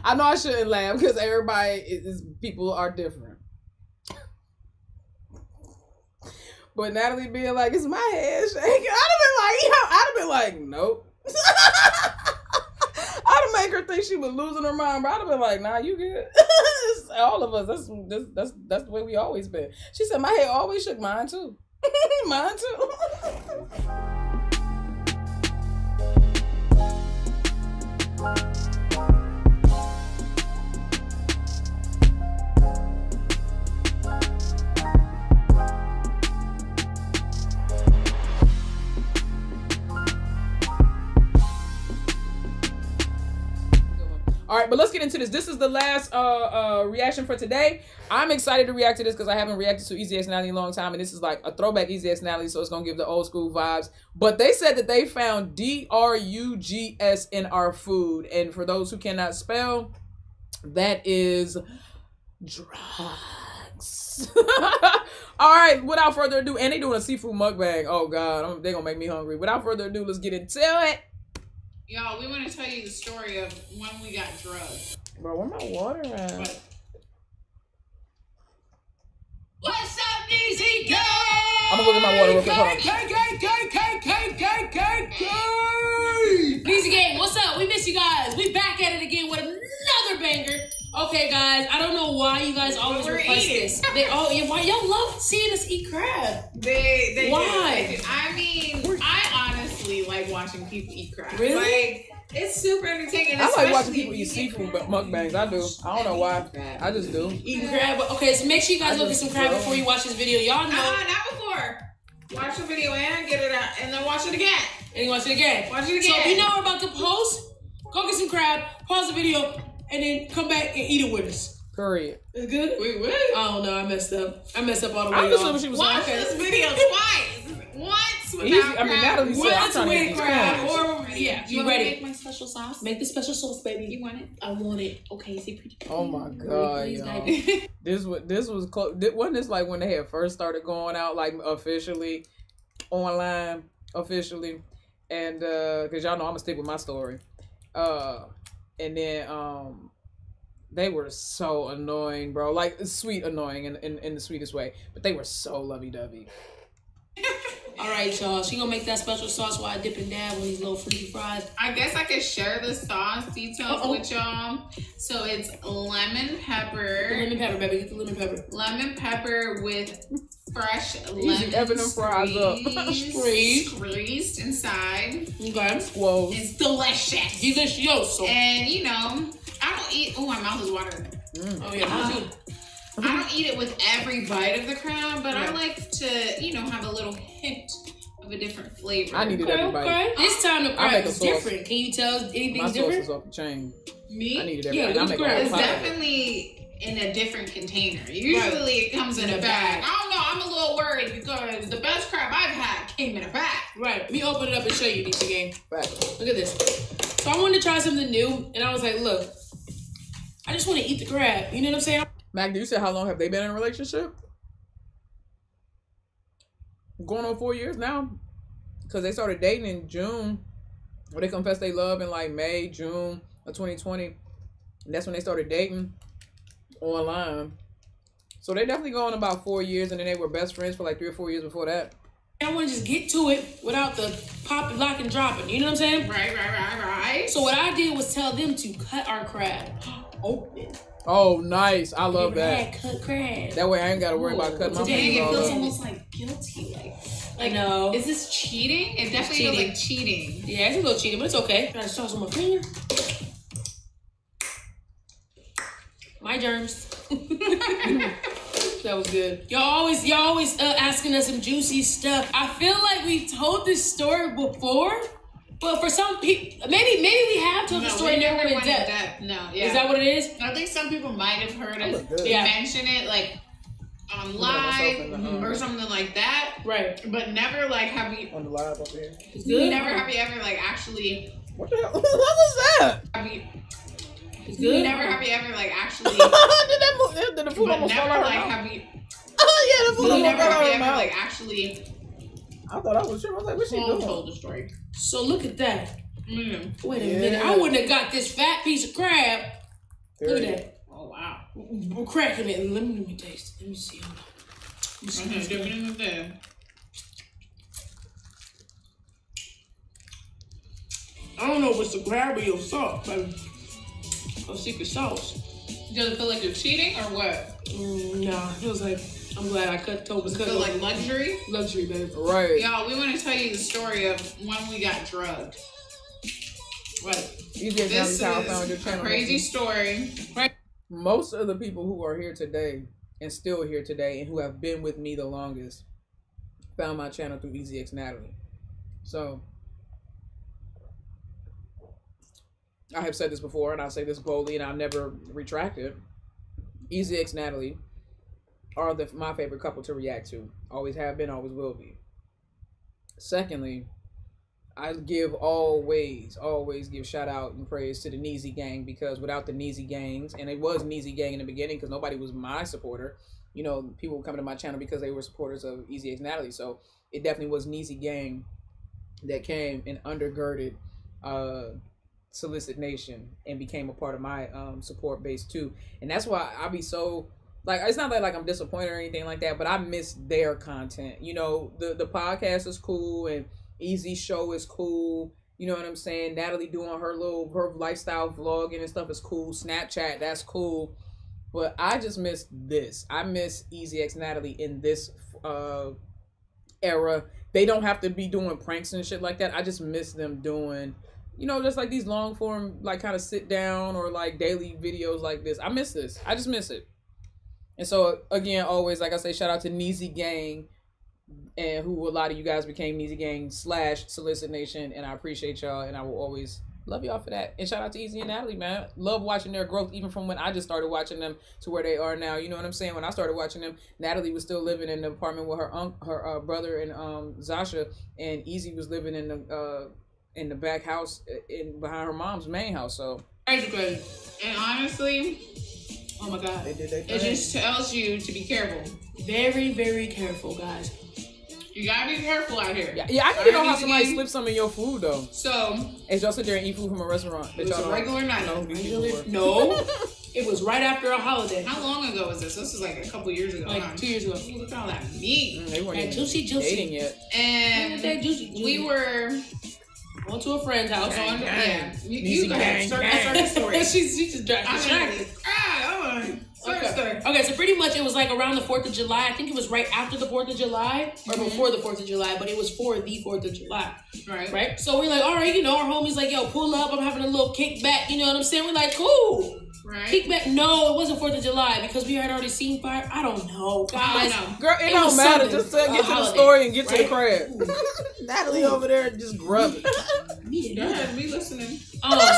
I know I shouldn't laugh because people are different. But Natalie being like, "It's my head shaking," I'd have been like, nope. I'd have made her think she was losing her mind, but I'd have been like, nah, you good. All of us, that's the way we always been. She said, my head always shook. Mine too. Mine too. All right, but let's get into this. This is the last reaction for today. I'm excited to react to this because I haven't reacted to Ezee in a long time, and this is like a throwback Ezee, so it's gonna give the old school vibes. But they said that they found D.R.U.G.S in our food, and for those who cannot spell, that is drugs. All right, without further ado, and they doing a seafood mukbang. Oh God, they're gonna make me hungry. Without further ado, let's get into it. Y'all, we want to tell you the story of when we got drugged. Bro, where my water at? What's up, Ezee gang? I'm gonna look at my water real quick. Hold on. Ezee gang, what's up? We miss you guys. We back at it again with another banger. Okay, guys, I don't know why you guys always request this. Why y'all love seeing us eat crab? They why? I mean, I honestly like watching people eat crab. Really? Like, it's super entertaining. I like watching people eat seafood mukbangs. I do. I don't know why. I just do. Eating crab. Okay, so make sure you guys look at some crab before you watch this video. Y'all know. Not before. Watch the video and get it out, and then watch it again. And watch it again. Watch it again. So if you know we're about to post, go get some crab, pause the video, and then come back and eat it with us. Period. It's good? Wait, what? I don't know. I messed up. I messed up all the way. I'm just what she was Watch saying. this video twice. Once without crab. Natalie said, I'm trying to with get crab. crab. Yeah, You ready? make my special sauce? Make the special sauce, baby. You want it? I want it. Okay, see, pretty. Oh my God, y'all. This was close. Wasn't this like when they had first started going out like officially, online officially, and because y'all know I'm gonna stick with my story, and then they were so annoying, bro. Like sweet annoying in the sweetest way, but they were so lovey-dovey. All right, y'all. She gonna make that special sauce while I dip and dab on these little freaky fries. I guess I could share the sauce details with y'all. So it's lemon pepper. The lemon pepper, baby. Get the lemon pepper. Lemon pepper with fresh lemon squeezed inside. Okay. Whoa. It's delicious. Delicioso. And you know, I don't eat. Oh, my mouth is watering. Oh yeah, me too. I don't eat it with every bite of the crab, but I like to, you know, have a little hint of a different flavor. I needed everybody. Okay. This time the crab is different. Can you tell us anything's different? My sauce is off the chain. Me? I needed everybody. Yeah, it's definitely in a different container. Usually it comes in a bag. I don't know. I'm a little worried because the best crab I've had came in a bag. Right. Let me open it up and show you, Ezee gang. Right. Look at this. So I wanted to try something new, and I was like, look, I just want to eat the crab. You know what I'm saying? Magda, you said how long have they been in a relationship? Going on 4 years now. Because they started dating in June. Or they confessed they love in like May, June of 2020. And that's when they started dating online. So they definitely going about 4 years. And then they were best friends for like 3 or 4 years before that. I want to just get to it without the pop, lock, and dropping. You know what I'm saying? Right. So what I did was tell them to cut our crab open. Oh, nice. I love that. Cut crab. That way I ain't got to worry about cutting my Dang, fingers it feels off. almost like guilty. I know. Is this cheating? It definitely feels like cheating. Yeah, it's a little cheating, but it's okay. Got sauce on my finger. My germs. That was good. Y'all always asking us some juicy stuff. I feel like we've told this story before. But for some people, maybe we have told the story never went in depth. No, yeah. Is that what it is? I think some people might have heard us mention it, like on live or something like that. Right. But never like have we on the live up here. Never have you ever like actually. What the hell? What was that? It's good. Never have you ever like actually. Did the food almost fall out? Like have you? Oh yeah, the food almost never fell have out you of ever my like mouth. actually. I thought I was sure. I was like, what's she doing? Told the story. So look at that. Mm. Wait a minute. I wouldn't have got this fat piece of crab Look at that. Oh, wow. We're cracking it. Let me taste it. Let me see. Hold on. Okay, dip it in the thing. I don't know if it's the gravity or salt, but or secret sauce. Does it feel like you're cheating or what? Nah, it feels like I'm glad I cut toe. Does it feel like luxury? Luxury, baby. Right. Y'all, we want to tell you the story of when we got drugged. Right. This is a crazy story. Right. Most of the people who are here today and still here today and who have been with me the longest found my channel through Ezee Natalie. So I have said this before, and I'll say this boldly, and I'll never retract it. Ezee Natalie are my favorite couple to react to. Always have been, always will be. Secondly, I always give shout out and praise to the Nezee gang, because without the Nezee gangs, and it was Nezee gang in the beginning because nobody was my supporter. You know, people coming to my channel because they were supporters of Ezee Natalie. So it definitely was Nezee gang that came and undergirded Solicit Nation and became a part of my support base too. And that's why I be so, like, it's not that like I'm disappointed or anything like that, but I miss their content. You know, the podcast is cool and Ezee show is cool. You know what I'm saying? Natalie doing her lifestyle vlogging and stuff is cool. Snapchat, that's cool. But I just miss this. I miss Ezee Natalie in this era. They don't have to be doing pranks and shit like that. I just miss them doing, you know, just like these long form, like kind of sit down or like daily videos like this. I miss this. I just miss it. And so again, always, like I say, shout out to Nezee gang, and who a lot of you guys became Nezee gang / Solicit Nation, and I appreciate y'all, and I will always love y'all for that. And shout out to Ezee and Natalie, man. Love watching their growth, even from when I just started watching them to where they are now. You know what I'm saying? When I started watching them, Natalie was still living in the apartment with her brother and Zasha, and Ezee was living in the back house behind her mom's main house. So crazy. And honestly, oh my God, it just tells you to be careful. Very, very careful, guys. You gotta be careful out here. Yeah, I need to know how somebody slipped some in your food though. So, as y'all sit there and eat food from a restaurant, it was a regular night. No, it was right after a holiday. How long ago was this? This was like a couple years ago. Like 2 years ago. Look at all that meat. They weren't juicy yet. And we were went to a friend's house. Yeah. You go ahead. Start the story. She just distracted. Okay, so pretty much it was like around the 4th of July. I think it was right after the 4th of July or before the 4th of July, but it was for the 4th of July. Right? So we're like, all right, you know, our homie's like, yo, pull up. I'm having a little kickback. You know what I'm saying? We're like, cool. Right. Kickback. No, it wasn't 4th of July because we had already seen fire. I don't know, guys. Girl, it don't matter. Just get to the story and get to the crab. Natalie over there just grubbing. Me listening.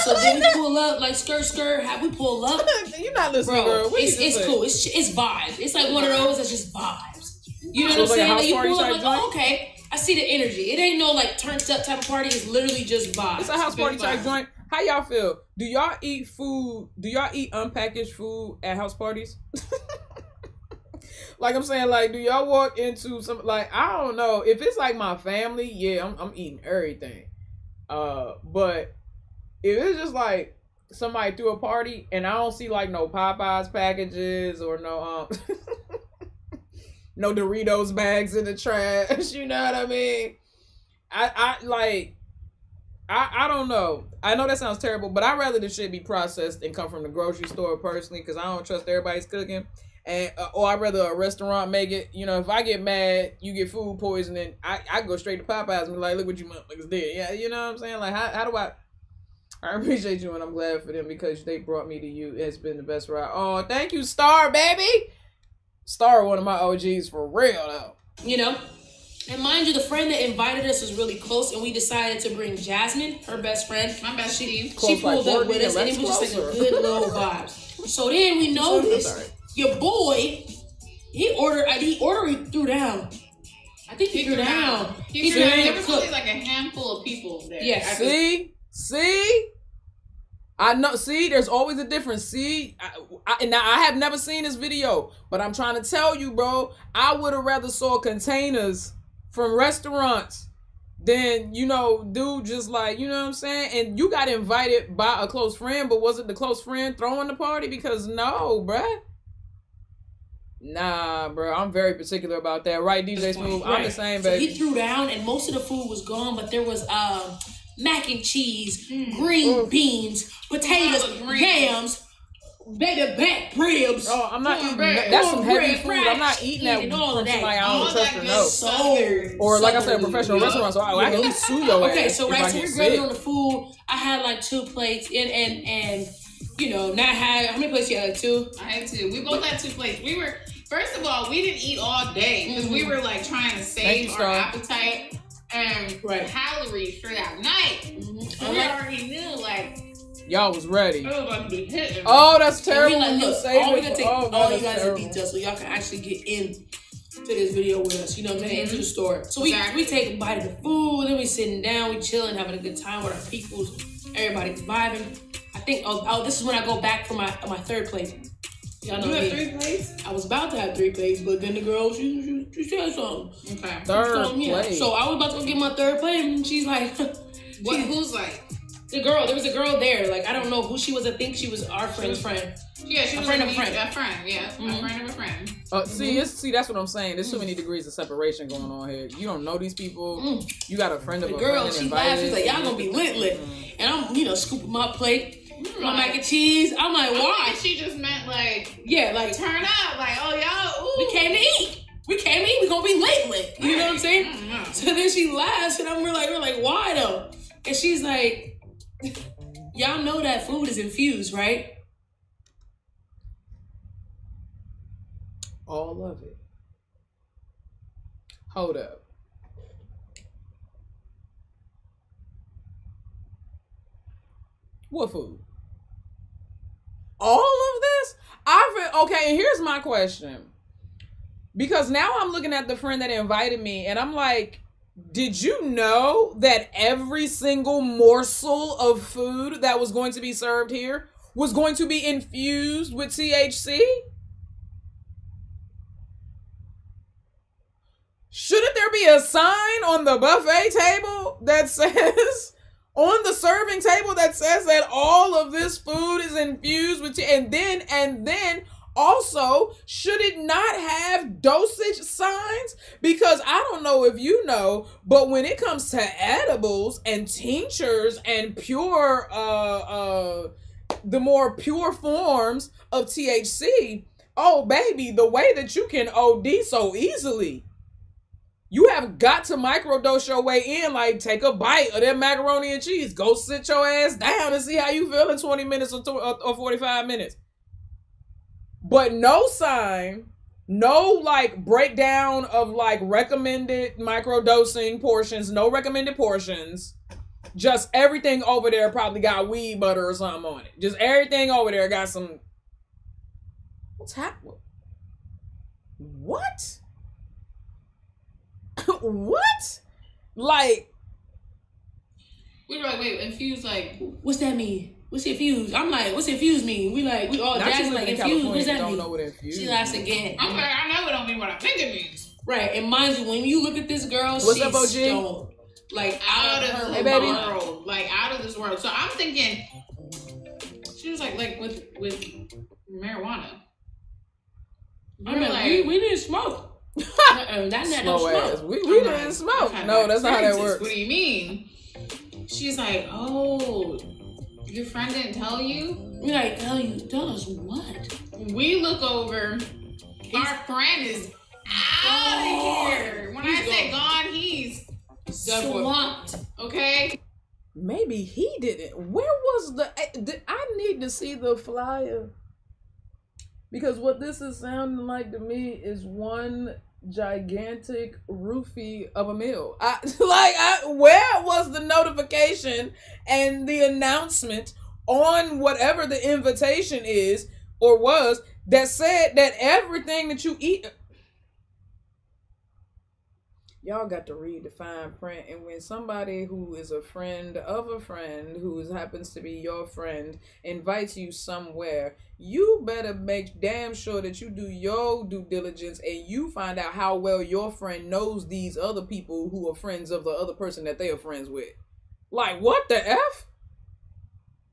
So then we pull up, like skirt. Have we pull up? You're not listening, girl. It's cool. It's vibes. It's like one of those that's just vibes. You know what I'm saying? Like you pull up, like, oh, okay. I see the energy. It ain't no like turned up type of party. It's literally just vibes. It's a house party type joint. How y'all feel? Do y'all eat food? Do y'all eat unpackaged food at house parties? Like I'm saying, like, do y'all walk into some, like, I don't know. If it's like my family, yeah, I'm eating everything. But if it's just like somebody threw a party and I don't see like no Popeyes packages or no no Doritos bags in the trash, you know what I mean? I don't know. I know that sounds terrible, but I'd rather the shit be processed and come from the grocery store personally, because I don't trust everybody's cooking. And or I'd rather a restaurant make it. You know, if I get mad, you get food poisoning, I go straight to Popeyes and be like, look what you motherfuckers did. Yeah, you know what I'm saying? Like, how do I appreciate you, and I'm glad for them because they brought me to you. It's been the best ride. Oh, thank you, Star, baby. Star, one of my OGs for real, though. You know? And mind you, the friend that invited us was really close, and we decided to bring Jasmine, her best friend. My best she pulled up with us, and it was just like a good little vibes. So then we noticed your boy, he threw down. I think he threw down. He threw down. There was only like a handful of people there. Yeah. See? I know. See, there's always a difference. See, now I have never seen this video, but I'm trying to tell you, bro. I would have rather saw containers from restaurants then, you know, dude just like, you know what I'm saying? And you got invited by a close friend, but was it the close friend throwing the party? Because no, bruh. Nah, bro, I'm very particular about that. Right, DJ Smooth? Right. I'm the same, baby. So he threw down, and most of the food was gone, but there was mac and cheese, green beans, potatoes, yams, baby back ribs. Oh, I'm not eating that. That's some heavy food. I'm not eating that and all of that. Somebody I don't trust or know. Or like I said, a professional restaurant, so I can sue your ass. Okay, so right, so we're grilling on the food. I had like 2 plates, and you know, not had, how many plates you had? 2? I had 2. We both had 2 plates. We were, first of all, we didn't eat all day because we were like trying to save our appetite and calories for that night. So we already knew, like, y'all was ready. It was about to be hitting. Oh, that's terrible. Like, look, all we gonna take all you guys in detail so y'all can actually get in to this video with us. You know what I'm saying? Into the store. So we take a bite of the food, then we sitting down, we chilling, having a good time with our peoples. Everybody's vibing. I think, this is when I go back for my 3rd plate. Y'all know you had 3 plates? I was about to have 3 plates, but then the girl, she said something. Okay. 3rd plate. So I was about to go get my 3rd plate, and she's like, what? Who's like? The girl, there was a girl there. Like, I don't know who she was. I think she was our friend's friend. Yeah, she was a friend of a friend. A friend, yeah. A friend of a friend. See, that's what I'm saying. There's too many degrees of separation going on here. You don't know these people. You got a friend of a friend. The girl, she laughed. She's like, y'all gonna be lit. And I'm, you know, scooping my plate. My mac and cheese. I'm like, why? She just meant like, yeah, like turn up, like, oh y'all, ooh. We came to eat. We gonna be lit. You know what I'm saying? So then she laughs, and we're like, why though? And she's like, y'all know that food is infused, right? All of it. Hold up. What food? All of this? Okay, and here's my question. Because now I'm looking at the friend that invited me, and I'm like, did you know that every single morsel of food that was going to be served here was going to be infused with THC? Shouldn't there be a sign on the buffet table that says, on the serving table that says that all of this food is infused with and then also, should it not have dosage signs? Because I don't know if you know, but when it comes to edibles and tinctures and pure, the more pure forms of THC, oh baby, the way that you can OD so easily. You have got to microdose your way in, like take a bite of that macaroni and cheese. Go sit your ass down and see how you feel in 20 minutes or 45 minutes. But no sign, no like breakdown of like recommended microdosing portions, no recommended portions. Just everything over there probably got weed butter or something on it. Just everything over there got some. What's happening? What? What? Like, we were like, wait, infused, like, what's that mean? What's infused? I'm like, what's infused mean? We all jazz like infused. What's that mean? Know what infused. She laughs again. I'm like, I know it don't mean what I think it means. Right, and mind you, when you look at this girl, what's she's up, OG? stoned, like out of her world, like out of this world. So I'm thinking, she was like with marijuana. I mean, like, we didn't smoke. That's not no smoke. We didn't smoke. No, that's not how that works. What do you mean? She's like, oh, your friend didn't tell you? We like, tell us what? We look over, our friend is out of here. When I say gone, he's swamped, okay? Maybe he didn't. Where was I need to see the flyer. Because what this is sounding like to me is one gigantic roofie of a meal. Where was the notification and the announcement on whatever the invitation is or was that said that everything that you eat, y'all got to read the fine print. And when somebody who is a friend of a friend who happens to be your friend invites you somewhere, you better make damn sure that you do your due diligence and you find out how well your friend knows these other people who are friends of the other person that they are friends with. Like, what the F?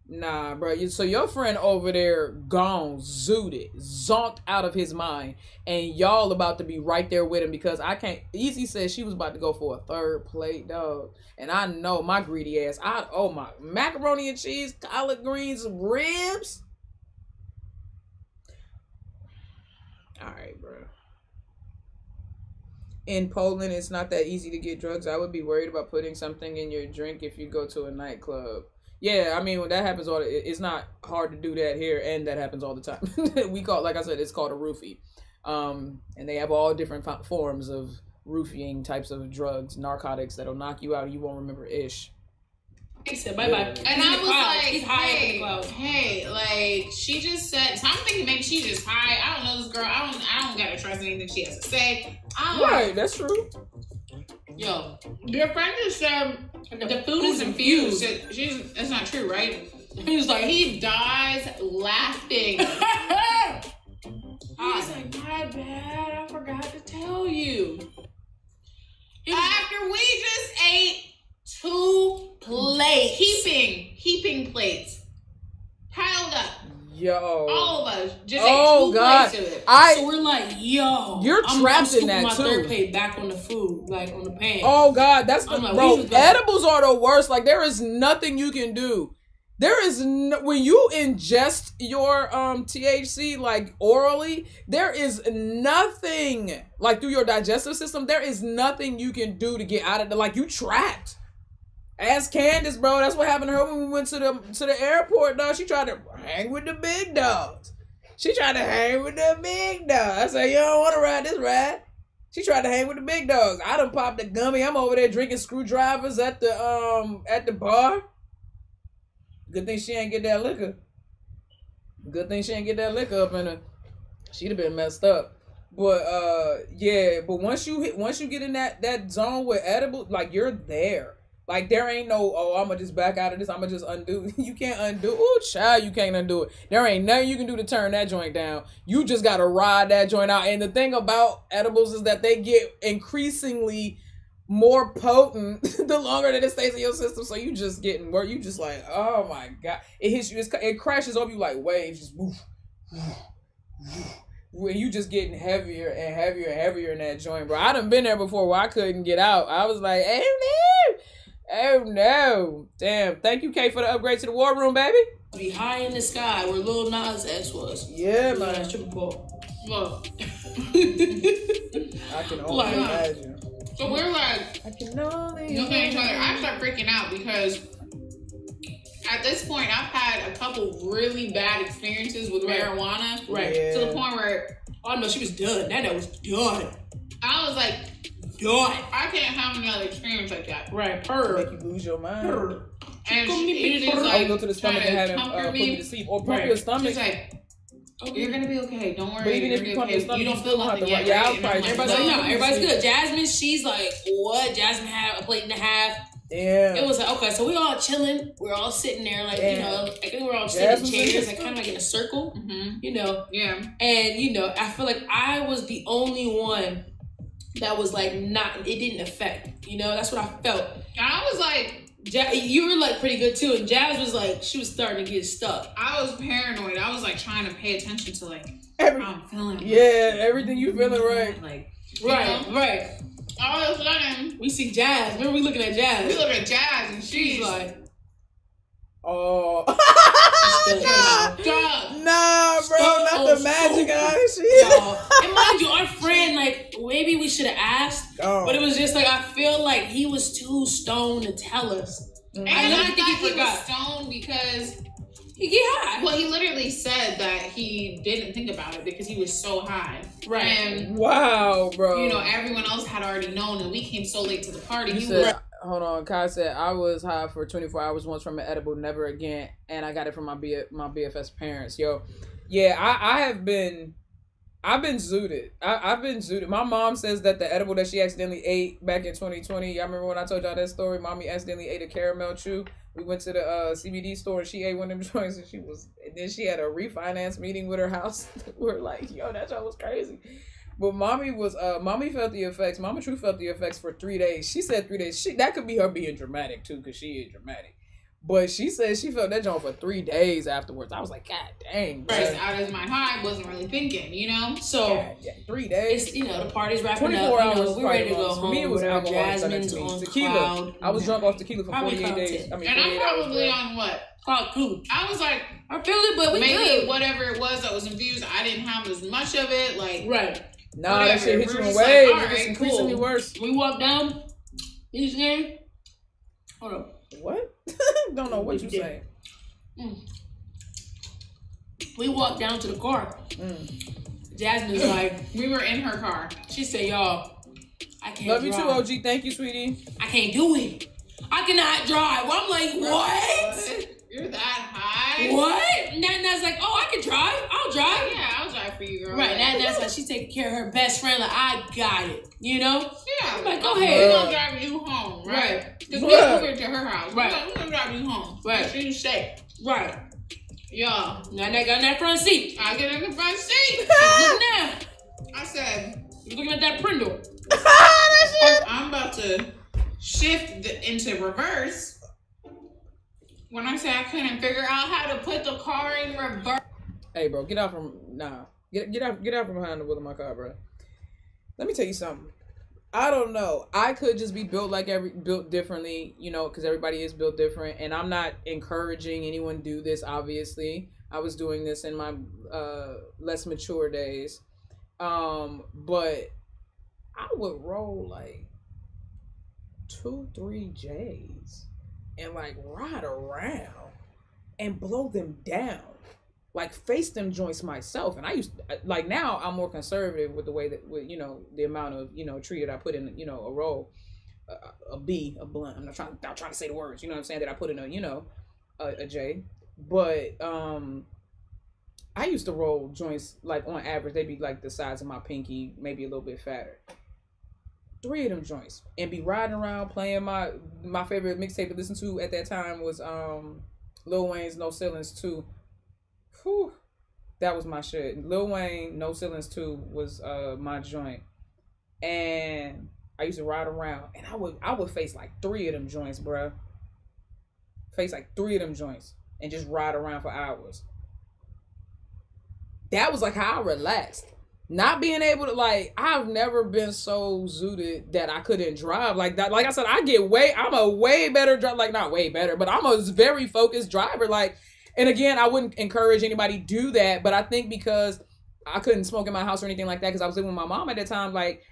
Nah, bro. So your friend over there gone, zooted, zonked out of his mind, and y'all about to be right there with him because I can't. Ezee said she was about to go for a 3rd plate, dog, and I know my greedy ass. Oh my, macaroni and cheese, collard greens, ribs. All right, bro. In Poland, it's not that easy to get drugs. I would be worried about putting something in your drink if you go to a nightclub. Yeah, I mean, when that happens, it's not hard to do that here, and that happens all the time. We call, like I said, it's called a roofie. And they have all different forms of roofing types of drugs, narcotics that'll knock you out and you won't remember ish. He said bye-bye. And I was like, he's high up in the clouds. Hey, like, she just said, so I'm thinking maybe she's just high. I don't know this girl. I don't gotta trust anything she has to say. Right, that's true. Yo, your friend just said the food is infused. That's not true, right? He was like, he dies laughing. He was like, my bad, I forgot to tell you. After we just ate 2 plates, heaping plates, piled up. Yo, all of us just ate 2 plates of it. So we're like, yo, you're trapped in that my too. 3rd plate back on the food, like on the pan. Oh God, that's the bro. Edibles are the worst. Like there is nothing you can do. There is when you ingest your THC like orally, there is nothing like through your digestive system. There is nothing you can do to get out of the like you trapped. Ask Candace, bro. That's what happened to her when we went to the airport, dog. She tried to hang with the big dogs. She tried to hang with the big dogs. I said, you don't want to ride this ride. She tried to hang with the big dogs. I done popped a gummy. I'm over there drinking screwdrivers at the bar. Good thing she ain't get that liquor. Good thing she ain't get that liquor up in her. She'd have been messed up. But yeah. But once you get in that zone with edible, like you're there. Like, there ain't no, oh, I'm going to just back out of this. I'm going to just undo. You can't undo. Ooh, child, you can't undo it. There ain't nothing you can do to turn that joint down. You just got to ride that joint out. And the thing about edibles is that they get increasingly more potent the longer that it stays in your system. So you just getting where you just like, oh, my God. It hits you. It crashes over you like waves. Just woof, where you just getting heavier and heavier and heavier in that joint, bro. I done been there before where I couldn't get out. I was like, hey, man. Oh no. Damn. Thank you, Kay, for the upgrade to the war room, baby. Be high in the sky where Lil Nas X was. Yeah, man. That's triple ball. Look. I can only imagine. So we're like, I can only looking at each other. I start freaking out because at this point I've had a couple really bad experiences with marijuana. Right. Yeah. To the point where, oh no, she was done. That was done. I was like, done. I can't have another experience like that. Right. Make you lose your mind. And she just like, go to the stomach and have him put me to sleep. Or pump your stomach. She's like, you're gonna be okay. Don't worry. But even if you pump your stomach, you don't feel nothing yet. Yeah, right? Everybody's like, no, everybody's good. Jasmine, she's like, what? Jasmine had a plate and a half. Yeah. It was like, okay, so we all chilling. We're all sitting there, like, you know, I think we're all sitting in chairs, like, kind of like in a circle, you know. Yeah. And, you know, I feel like I was the only one that was like, it didn't affect, you know. That's what I felt. I was like, you were like pretty good too, and Jazz was like, she was starting to get stuck. I was paranoid. I was like trying to pay attention to like how I'm feeling. Yeah, everything you feeling right. Like, right. All of a sudden, we see Jazz. Remember we looking at Jazz? We look at Jazz, and she's like, oh. Nah, bro, not the magic eyes. And mind you, our friend, like, maybe we should have asked, but it was just like, I feel like he was too stoned to tell us. And I think he was stoned because he get high. Well, he literally said that he didn't think about it because he was so high. Right. And wow, bro. You know, everyone else had already known, and we came so late to the party. Hold on, Kai said, I was high for 24 hours once from an edible, never again, and I got it from my BFS parents. Yo, yeah, I have been I've been zooted. I've been zooted. My mom says that the edible that she accidentally ate back in 2020. Y'all remember when I told y'all that story? Mommy accidentally ate a caramel chew. We went to the CBD store and she ate one of them joints and then she had a refinance meeting with her house. We're like, yo, that joint was crazy. But mommy felt the effects. Mama True felt the effects for 3 days. She said 3 days. That could be her being dramatic too, because she is dramatic. But she said she felt that joint for 3 days afterwards. I was like, God dang. First out of my high, wasn't really thinking, you know? So, yeah, 3 days. It's, you know, the party's wrapping 24 up. hours. We're ready to go home. For me, it was alcohol. Jasmine's on tequila. cloud. I was drunk off tequila for probably 48 days. And I'm probably on what? Cloud cool. I was like, I feel it, but we maybe good. Whatever it was that was infused, I didn't have as much of it. Like, right. Nah, whatever. that shit hit you in Just waves. like, It's increasingly worse. We walked down each game. Hold on. What? Don't know what you saying. We walked down to the car. Jasmine's like, we were in her car. She said, y'all, I can't Love drive. you too, OG. Thank you, sweetie. I can't do it. I cannot drive. I'm like, what? You're that high? What? Nana's like, oh, I can drive. I'll drive. Yeah, I'll drive for you, girl. Right, that's why she's taking care of her best friend. Like, I got it. You know? Yeah. I'm like, go ahead. We're going to drive you home, right? Because we moved to her house. Right. We're going to drive you home. Right. She's safe. Right. Y'all. Nana got in that front seat. I get in the front seat. Look now. I said, You're looking at that Prindle. I'm about to shift into reverse. When I say I couldn't figure out how to put the car in reverse. Hey, bro, get out from get out from behind the wheel of my car, bro. Let me tell you something. I don't know. I could just be built built differently, you know, because everybody is built different, and I'm not encouraging anyone to do this. Obviously, I was doing this in my less mature days, but I would roll like 2-3 J's and like ride around and blow them down, like face them joints myself. And I used to, like, now I'm more conservative with the way that, with, you know, the amount of, you know, tree that I put in, you know, a roll, a blunt. I'm not trying to say the words, you know what I'm saying, that I put in a, you know, a J. But I used to roll joints, like on average they'd be like the size of my pinky, maybe a little bit fatter. 3 of them joints, and be riding around playing my favorite mixtape to listen to at that time was Lil Wayne's No Ceilings 2. Whew, that was my shit. Lil Wayne No Ceilings 2 was my joint, and I used to ride around, and I would face like 3 of them joints, bruh. Face like 3 of them joints and just ride around for hours. That was like how I relaxed. Not being able to, like, I've never been so zooted that I couldn't drive like that. Like I said, I'm a way better driver, like not way better, but I'm a very focused driver. Like, and again, I wouldn't encourage anybody to do that, but I think because I couldn't smoke in my house or anything like that, because I was living with my mom at that time, like,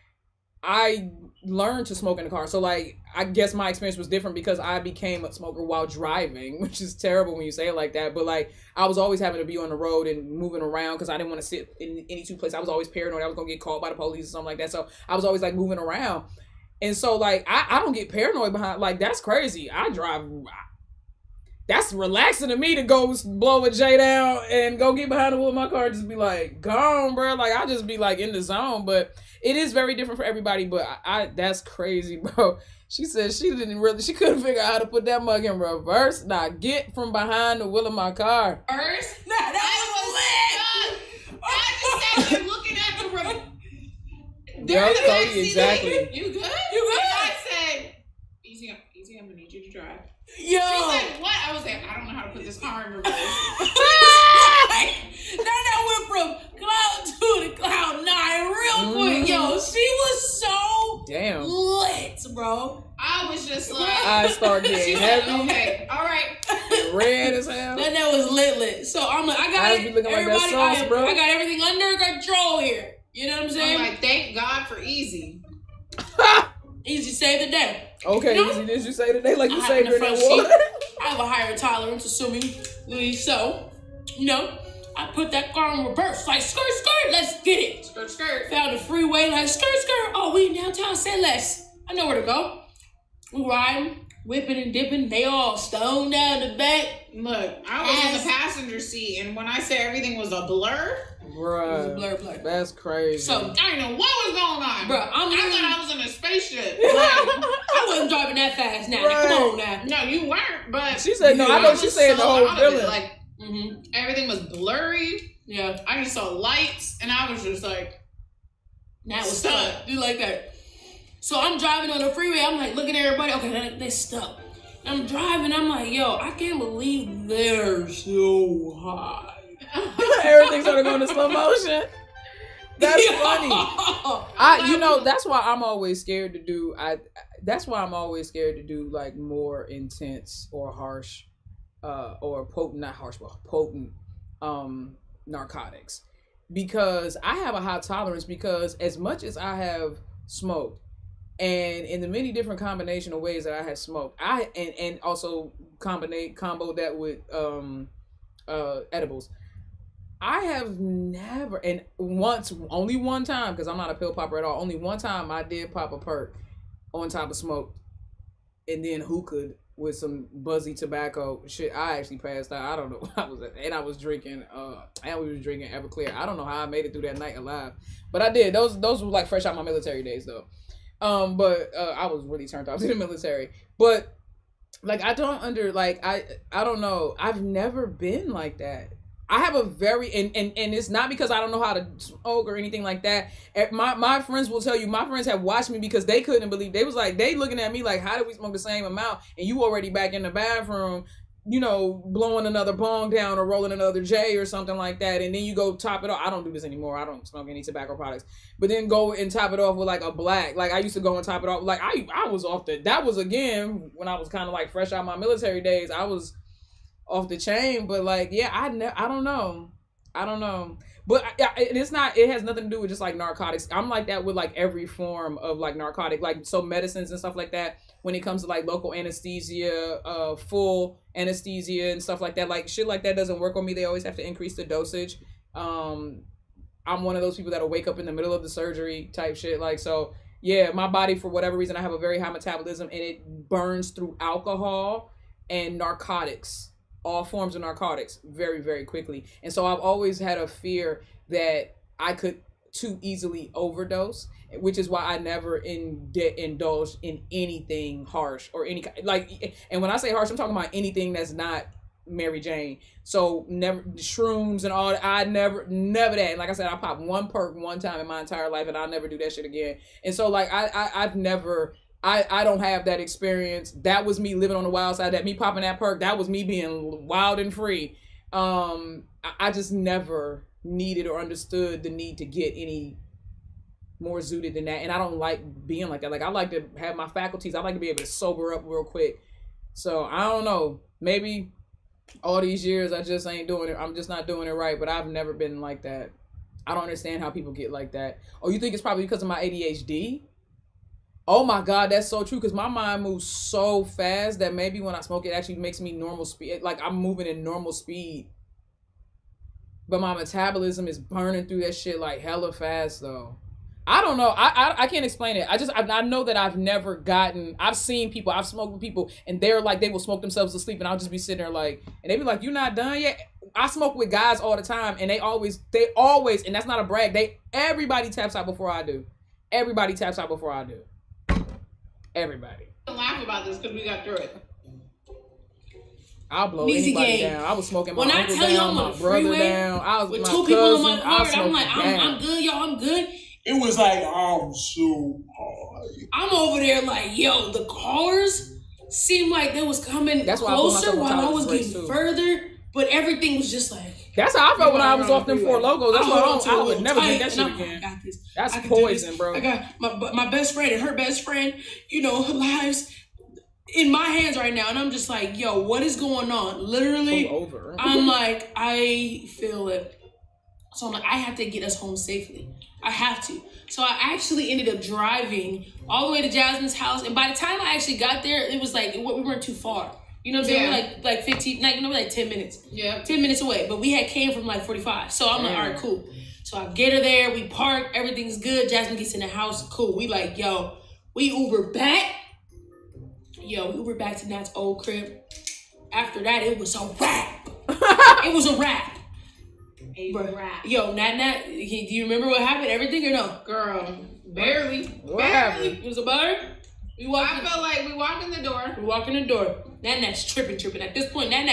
I learned to smoke in the car. So, like, I guess my experience was different because I became a smoker while driving, which is terrible when you say it like that. But, like, I was always having to be on the road and moving around because I didn't want to sit in any two places. I was always paranoid I was going to get called by the police or something like that. So, I was always, like, moving around. And so, like, I don't get paranoid behind, like, that's crazy. I drive, that's relaxing to me to go blow a J down and go get behind the wheel of my car and just be like, gone, bro. Like, I just be like in the zone. But it is very different for everybody. But I that's crazy, bro. She said she couldn't figure out how to put that mug in reverse. Nah, get from behind the wheel of my car. Reverse? Nah, that was lit. I just said, looking at the reverse. Yep, Cody, exactly. You good? You good? I said, easy, I'm gonna need you to drive. Yo. She said, what? I was like, I don't know how to put this car in reverse. That went from cloud 2 to cloud 9 real quick. Yo, she was so lit, bro. I was just like, I start getting heavy. Okay, all right. Red as hell. That was lit. So I'm like, I got it. Everybody, like that sauce, bro. I got everything under control here. You know what I'm saying? I'm like, thank God for Easy. Easy saved the day. Okay, you know, Easy, did you say today like you saved her in that water? I have a higher tolerance, assuming. So, you know, I put that car in reverse, like skirt, let's get it. Skirt. Found the freeway, like skirt. Oh, we in downtown, say less. I know where to go. We riding, whipping and dipping. They all stoned down the back. Look, I was in the passenger seat, and when I say everything was a blur, bruh, blur. That's crazy. So I didn't know what was going on, bro. I thought I was in a spaceship. I wasn't driving that fast. Now, come on now. No, you weren't. But she said no. I know she said the whole feeling. Like everything was blurry. Yeah, I just saw lights, and I was just like, "That was stuck." You like that? So I'm driving on the freeway. I'm like looking at everybody. Okay, they're stuck. I'm driving. I'm like, yo, I can't believe they're so high. Everything started going in slow motion. That's funny. That's why I'm always scared to do. That's why I'm always scared to do like more intense or harsh, or potent, not harsh, but potent, narcotics, because I have a high tolerance. Because as much as I have smoked, and in the many different combination of ways that I have smoked, and also combo that with edibles. I have never, and only one time, because I'm not a pill popper at all, only one time I did pop a perk on top of smoke, and then hookah with some buzzy tobacco shit. I actually passed out. I don't know what I was at. And I was drinking, and we was drinking Everclear. I don't know how I made it through that night alive, but I did. Those were like fresh out my military days though. But I was really turned off to the military. But like I don't know. I've never been like that. I have a very and it's not because I don't know how to smoke or anything like that. My friends will tell you, my friends have watched me because they couldn't believe. They was like, they looking at me like, how did we smoke the same amount and you already back in the bathroom, blowing another bong down or rolling another J or something like that, and then you go top it off. I don't do this anymore. I don't smoke any tobacco products, but then go and top it off with like a black. Like I used to go and top it off. Like I was off that was again when I was kind of like fresh out my military days. I was off the chain, but like, yeah, I don't know, but it has nothing to do with just like narcotics. I'm like that with like every form of like narcotic, like so medicines and stuff like that. When it comes to like local anesthesia, full anesthesia and stuff like that, like shit like that doesn't work on me. They always have to increase the dosage. I'm one of those people that'll wake up in the middle of the surgery type shit. Like, so yeah, my body, for whatever reason, I have a very high metabolism and it burns through alcohol and narcotics, all forms of narcotics, very, very quickly. And so I've always had a fear that I could too easily overdose, which is why I never indulged in anything harsh or any like. And when I say harsh, I'm talking about anything that's not Mary Jane. So never shrooms and all that. I never that. And like I said, I popped one perk one time in my entire life, and I'll never do that shit again. And so like I've never. I don't have that experience. That was me living on the wild side. That me popping that perk, that was me being wild and free. I just never needed or understood the need to get any more zooted than that. And I don't like being like that. Like I like to have my faculties. I like to be able to sober up real quick. So I don't know. Maybe all these years I just ain't doing it. I'm just not doing it right. But I've never been like that. I don't understand how people get like that. Oh, you think it's probably because of my ADHD? Oh my God, that's so true. Because my mind moves so fast that maybe when I smoke, it actually makes me normal speed. Like I'm moving in normal speed. But my metabolism is burning through that shit like hella fast though. I don't know. I can't explain it. I know that I've seen people, I've smoked with people and they're like, they will smoke themselves to sleep and I'll just be sitting there like, and they be like, you not done yet? I smoke with guys all the time and they always, and that's not a brag. Everybody taps out before I do. Everybody taps out before I do. Everybody. I laugh about this because we got through it. I'll blow anybody down. I was smoking my uncle down, my brother down. I was with my two people on my card. I'm like, I'm good, y'all. I'm good. It was like, I'm so high. I'm over there like, yo, the cars seemed like they was coming closer while I was getting further, but everything was just like. That's how I felt when I was off them Four Logos. That's why I would never get that shit again. I got this. That's poison, bro. I got my best friend and her best friend, her lives in my hands right now. And I'm just like, yo, what is going on? Literally, I'm like, I feel it. So I'm like, I have to get us home safely. I have to. So I actually ended up driving all the way to Jasmine's house. And by the time I actually got there, it was like, we weren't too far. You know what I'm saying? We're like 15, like 10 minutes. Yeah. 10 minutes away. But we had came from like 45. So I'm like, all right, cool. So I get her there. We park. Everything's good. Jasmine gets in the house. Cool. We like, we Uber back. We Uber back to Nat's old crib. after that, it was a wrap. It was a wrap. A wrap. Yo, Nat, do you remember what happened? Everything or no? Girl, barely. What happened? It was a butter. I felt like we walk in the door. We walk in the door. Nat's tripping. At this point, Nat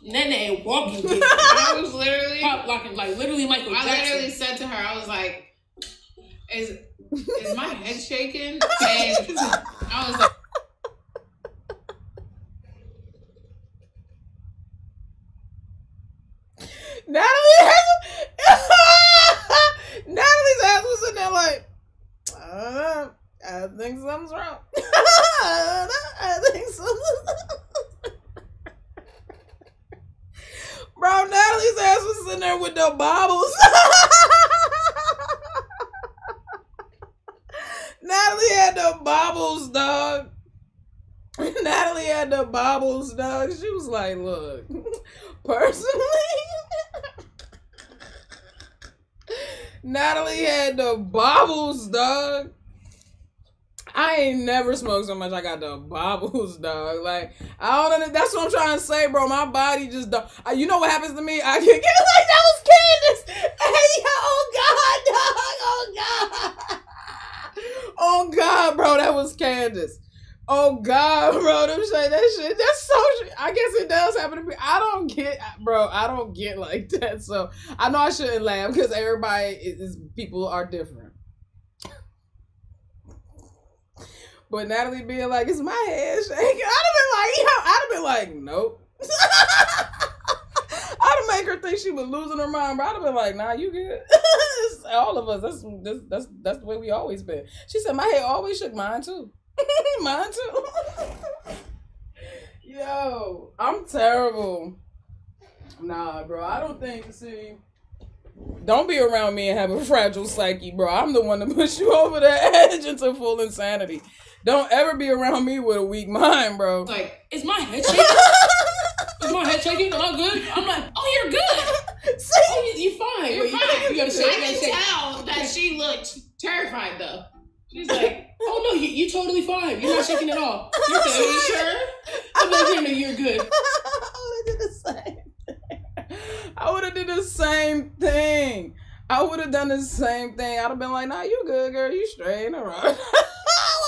ain't walking. I was literally pop locking, like literally Michael Jackson. I literally said to her, I was like, is my head shaking? And I was like, Natalie's ass was sitting there like, I think something's wrong. I think something's Bro, Natalie's ass was sitting there with the bobbles. Natalie had the bobbles, dog. Natalie had the bobbles, dog. She was like, look, personally, Natalie had the bobbles, dog. I ain't never smoked so much. I got the bobbles, dog. Like, I don't know. That's what I'm trying to say, bro. My body just don't. You know what happens to me? I can get like, that was Candace. Hey, oh God, dog. Oh God, bro. That was Candace. Oh God, bro. Them say that shit. That's so. I guess it does happen to me. I don't get, bro. I don't get like that. So I know I shouldn't laugh because everybody people are different. But Natalie being like, "Is my head shaking?" I'd have been like, nope. I'd have made her think she was losing her mind, but I'd have been like, nah, you good. All of us. That's the way we always been. She said my head always shook. Mine too. Mine too. Yo, I'm terrible. Nah, bro. I don't think. See, don't be around me and have a fragile psyche, bro. I'm the one to push you over the edge into full insanity. Don't ever be around me with a weak mind, bro. Like, is my head shaking? Is my head shaking? Am I good? I'm like, oh, you're good. See? Oh, you're fine. You're fine. You gotta shake. I can tell that she looked terrified, though. She's like, oh, no, you're totally fine. You're not shaking at all. You're good. Are you sure? I'm like, no, you're good. I would have did the same thing. I would have done the same thing. I'd have been like, nah, you good, girl. You straight. All right.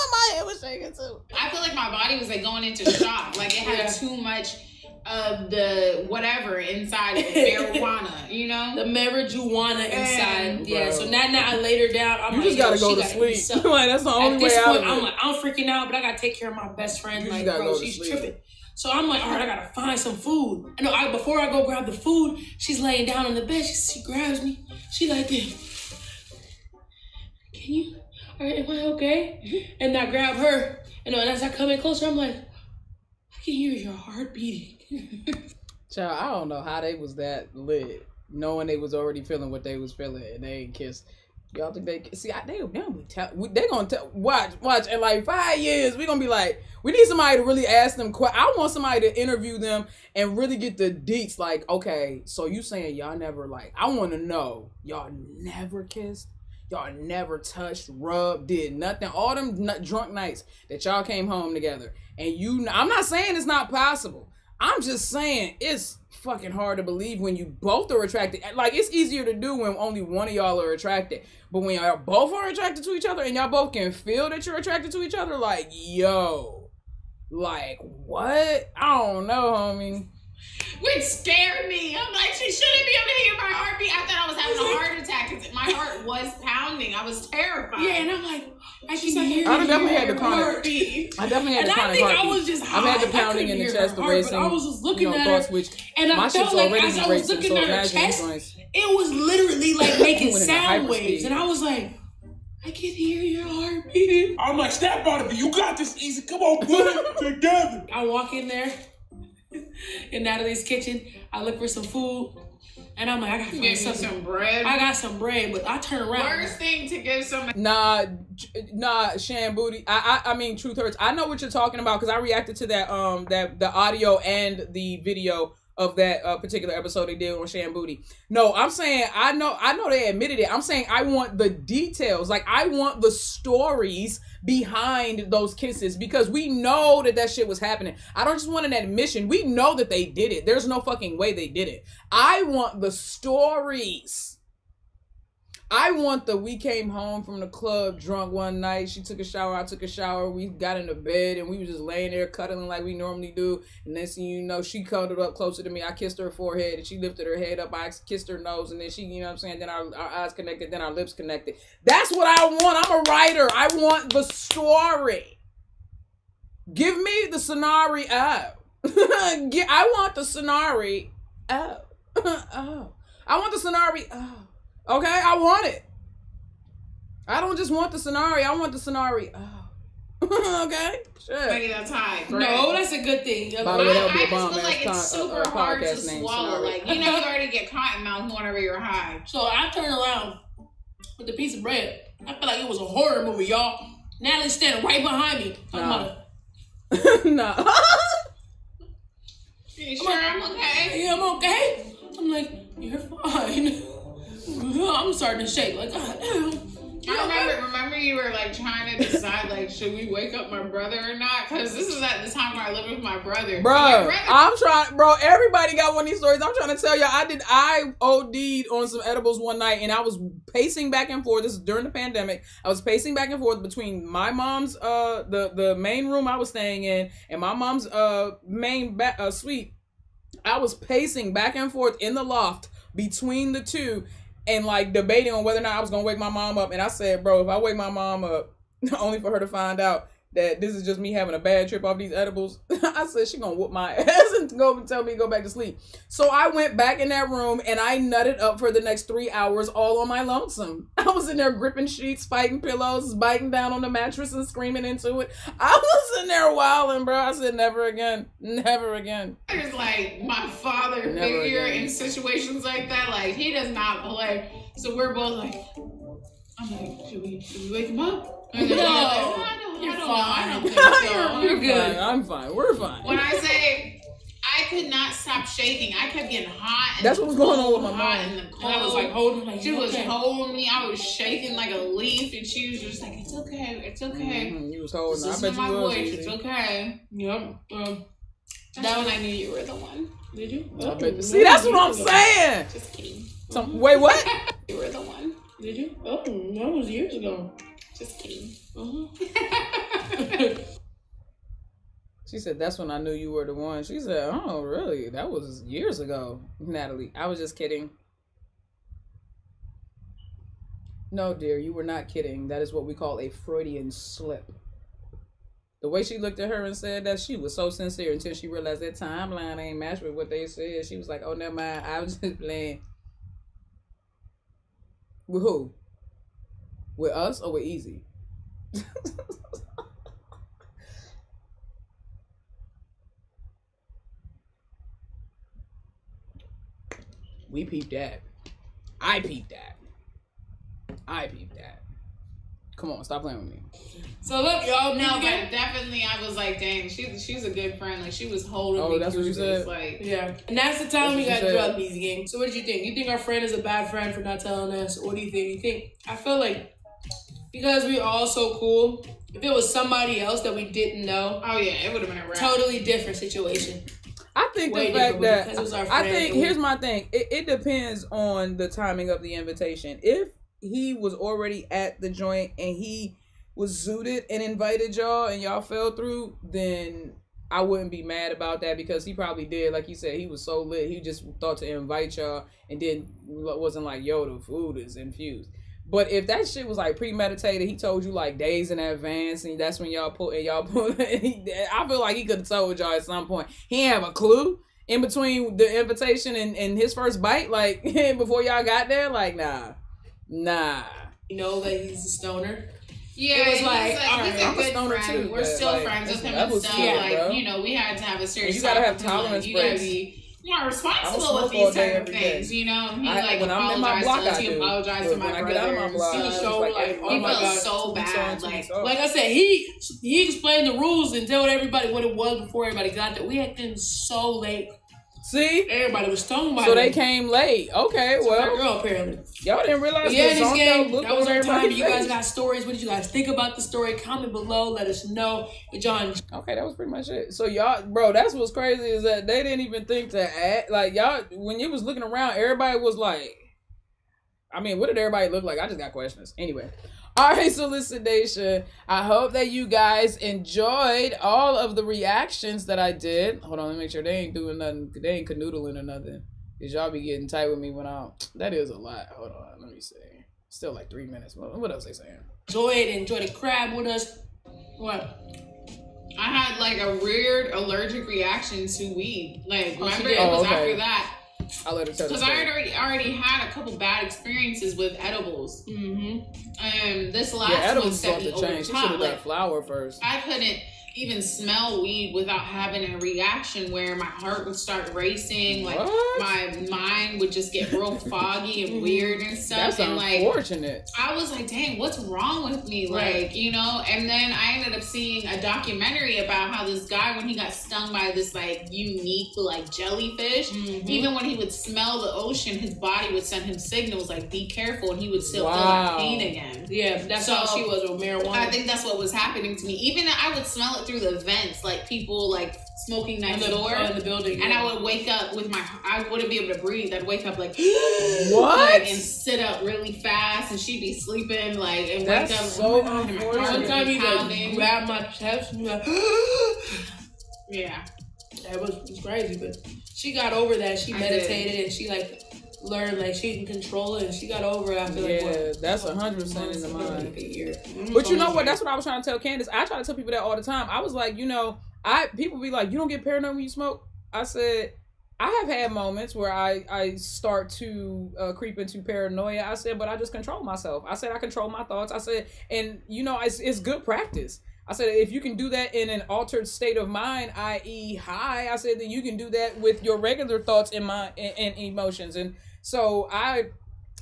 My head was shaking too. I feel like my body was like going into shock. Like it had too much of the whatever inside of it. Marijuana, you know? The marijuana inside. Yeah, so now I laid her down. I'm you like, just gotta go to sleep. Like, that's the only way out. I'm like, I'm freaking out, but I gotta take care of my best friend. You like, bro, she's tripping. So I'm like, all right, I gotta find some food. And before I go grab the food, she's laying down on the bed. She grabs me. She like this. Can you? All right, am I okay? And I grab her. And as I come in closer, I'm like, I can hear your heart beating. Child, I don't know how they was that lit, knowing they was already feeling what they was feeling, and they ain't kissed. Y'all think they see? They gonna tell. Watch. In like 5 years, we gonna be like, we need somebody to really ask them. I want somebody to interview them and really get the deets. Like, okay, so you saying y'all never like? I want to know y'all never kissed. Y'all never touched, rubbed, did nothing. All them drunk nights that y'all came home together. And I'm not saying it's not possible. I'm just saying it's fucking hard to believe when you both are attracted. Like, it's easier to do when only one of y'all are attracted. But when y'all both are attracted to each other and y'all both can feel that you're attracted to each other, like, yo. Like, what? I don't know, homie. Which scared me. I'm like, she shouldn't be able to hear my heartbeat. I thought I was having a heart attack because my heart was pounding. I was terrified. Yeah, and I'm like, I can hear I definitely had the heartbeat. I definitely had the chronic heartbeat. I was just high. I've had the pounding in the chest, the racing. I was just looking at her, which and I felt like as I was looking at her chest, it was literally like making sound waves, and I was like, I can hear your heartbeat. I'm like, snap out of it. You got this, Ezee. Come on, put it together. I walk in there. In Natalie's kitchen, I look for some food, and I'm like, I gotta find some bread. I got some bread, but I turn around. Worst thing to give some. Nah, Shan Booty. I mean, Truth Hurts. I know what you're talking about because I reacted to that the audio and the video of that particular episode they did on Shambooty. No, I'm saying I know they admitted it. I'm saying I want the details. Like, I want the stories behind those kisses, because we know that shit was happening. I don't just want an admission. We know that they did it. There's no fucking way they did it. I want the stories. I want we came home from the club drunk one night. She took a shower. I took a shower. We got into bed and we were just laying there cuddling like we normally do. And next thing you know, she cuddled up closer to me. I kissed her forehead and she lifted her head up. I kissed her nose and then she, you know what I'm saying? Then our eyes connected. Then our lips connected. That's what I want. I'm a writer. I want the story. Give me the scenario. I want the scenario. Oh. I want the scenario. Okay, I want it. I don't just want the scenario. I want the scenario. Okay, sure. Maybe that's high. No, that's a good thing. By the way, that would be I just feel like it's super hard to swallow. Like, you already get cotton mouth whenever you're high. So I turned around with the piece of bread. I feel like it was a horror movie, y'all. Natalie's standing right behind me. No. You sure I'm okay? Yeah, I'm okay. I'm like, you're fine. I'm starting to shake. Like, God damn. I remember you were like trying to decide, like, should we wake up my brother or not? Because this is at the time where I lived with my brother. Bro, everybody got one of these stories. I'm trying to tell y'all, I OD'd on some edibles one night and I was pacing back and forth. This is during the pandemic. I was pacing back and forth between my mom's, the main room I was staying in and my mom's, main suite. I was pacing back and forth in the loft between the two and like debating on whether or not I was gonna wake my mom up. And I said, bro, if I wake my mom up only for her to find out that this is just me having a bad trip off these edibles, I said she gonna whoop my ass and go and tell me to go back to sleep. So I went back in that room and I nutted up for the next 3 hours all on my lonesome. I was in there gripping sheets, fighting pillows, biting down on the mattress and screaming into it. I was in there wilding, bro. I said never again. Never again. It's like my father figure in situations like that. Like, he does not play. So we're both like, I'm like, should we wake him up? No, I don't think so. You're good. I'm fine. We're fine. When I say I could not stop shaking, I kept getting hot. That's what was going on with my mom. And the cold. I was like holding me. She was holding me. I was shaking like a leaf, and she was just like, "It's okay. It's okay." Mm-hmm. You was holding. This I is bet you my was. voice. It's okay. Yep. That's when I knew you were the one. Did you? See, that's what I'm saying. Just kidding. Wait, what? You were the one. Did you? Oh, that was years ago. Just kidding. She said, that's when I knew you were the one. She said, oh, really? That was years ago, Natalie. I was just kidding. No, dear, you were not kidding. That is what we call a Freudian slip. The way she looked at her and said that, she was so sincere until she realized that timeline ain't matched with what they said. She was like, oh, never mind. I was just playing. With who? With us or with Ezee? We peeped that. I peeped that. Come on, stop playing with me. So look, y'all. No, but definitely, I was like, dang, she's a good friend. Like, she was holding me. Oh, that's what you said? Like, yeah. And that's the time we got drugged, these games. So what did you think? You think our friend is a bad friend for not telling us? Or what do you think? You think? I feel like because we're all so cool, if it was somebody else that we didn't know, oh yeah, it would have been a wrap. Totally different situation. I think the fact that I think here's my thing. It depends on the timing of the invitation. If he was already at the joint and he was zooted and invited y'all and y'all fell through, then I wouldn't be mad about that, because he probably did. Like you said, he was so lit. He just thought to invite y'all and then wasn't like, yo, the food is infused. But if that shit was like premeditated, he told you like days in advance, and that's when y'all put. I feel like he could have told y'all at some point. He didn't have a clue in between the invitation and his first bite, like before y'all got there. Like, nah. You know that he's a stoner. Yeah, it was like all right, I'm a stoner too. We're still like, friends with him and stuff. Like, you know, we had to have a serious. You gotta have tolerance. You gotta be. You're responsible with these type of things, you know. He like apologized to us. He apologized to my brother. He was so like, he felt so bad. Like I said, he explained the rules and told everybody what it was before everybody got there. We had been so late. See? Everybody was stoned by So they came late. Okay, so well. girl, apparently. Y'all didn't realize this game, that was our time. You guys got stories. What did you guys think about the story? Comment below. Let us know. John. Okay, that was pretty much it. So y'all, bro, that's what's crazy is that they didn't even think to add. Like, y'all, when you was looking around, everybody was like, I mean, what did everybody look like? I just got questions. Anyway. All right, Solicitation. I hope that you guys enjoyed all of the reactions that I did. Hold on, let me make sure they ain't doing nothing. They ain't canoodling or nothing. Because y'all be getting tight with me when that is a lot. Hold on, let me see. Still like 3 minutes. What else they saying? Enjoy it. Enjoy the crab with us. What? I had like a weird allergic reaction to weed. Like, remember, it was after that. I'll let her tell. Because I had already had a couple bad experiences with edibles. And this last one set me over the top. She should have done flour first. I couldn't even smell weed without having a reaction where my heart would start racing, like my mind would just get real foggy and weird and stuff. That's unfortunate. I was like, dang, what's wrong with me? Like, you know, and then I ended up seeing a documentary about how this guy, when he got stung by this like unique like jellyfish, even when he would smell the ocean, his body would send him signals like, be careful, and he would still feel that pain again. Yeah, that's how she was with marijuana. I think that's what was happening to me. Even I would smell it through the vents, like people like smoking next door in the building, and I would wake up with I wouldn't be able to breathe. I'd wake up like what, like, and sit up really fast, and she'd be sleeping like and that's wake up. So unfortunate. Sometimes you like grab my chest and you're like, yeah, that was crazy. But she got over that. She meditated and she like learned like she can control it, and she got over it after like what? That's 100% in the mind. Like a year. But you know what? That's what I was trying to tell Candace. I try to tell people that all the time. I was like, you know, people be like, you don't get paranoid when you smoke. I said, I have had moments where I start to creep into paranoia. I said, but I just control myself. I said, I control my thoughts. I said, and you know, it's good practice. I said, if you can do that in an altered state of mind, i.e. high, I said that you can do that with your regular thoughts and emotions. And so I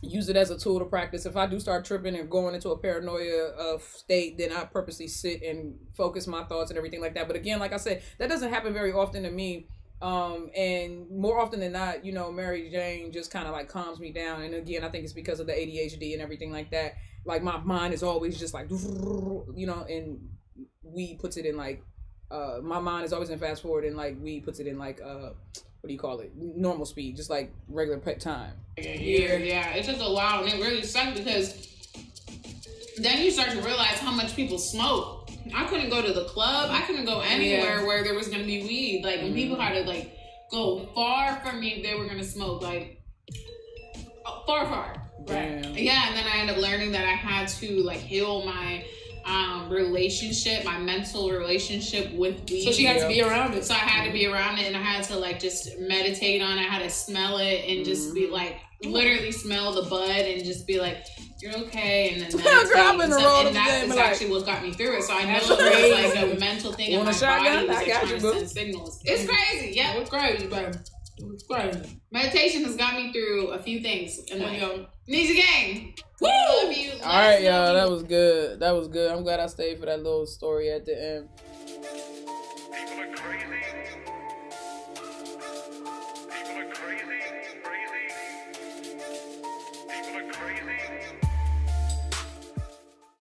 use it as a tool to practice. If I do start tripping and going into a paranoia state, then I purposely sit and focus my thoughts and everything like that. But again, like I said, that doesn't happen very often to me. And more often than not, you know, Mary Jane just kind of like calms me down. And again, I think it's because of the ADHD and everything like that. Like my mind is always just like, you know, and weed puts it in like, my mind is always in fast forward, and like weed puts it in like, what do you call it? Normal speed, just like regular time. Yeah, it took a while, and it really sucked because then you start to realize how much people smoke. I couldn't go to the club. I couldn't go anywhere where there was going to be weed. Like, when people had to, like, go far from me, they were going to smoke. Like, far. Right. Yeah, and then I ended up learning that I had to, like, heal my relationship, my mental relationship with weed. So she had to be around it. So I had to be around it, and I had to, like, just meditate on it. I had to smell it and just be, like, literally smell the bud and just be like, you're okay, and then and that's actually what got me through it. So I know it's like a mental thing in my body was like trying to send signals. It's crazy, yeah. It's crazy, baby. It's crazy. Meditation has got me through a few things. And Neezy Gang. Woo! Love you. All right, y'all. That was good. I'm glad I stayed for that little story at the end.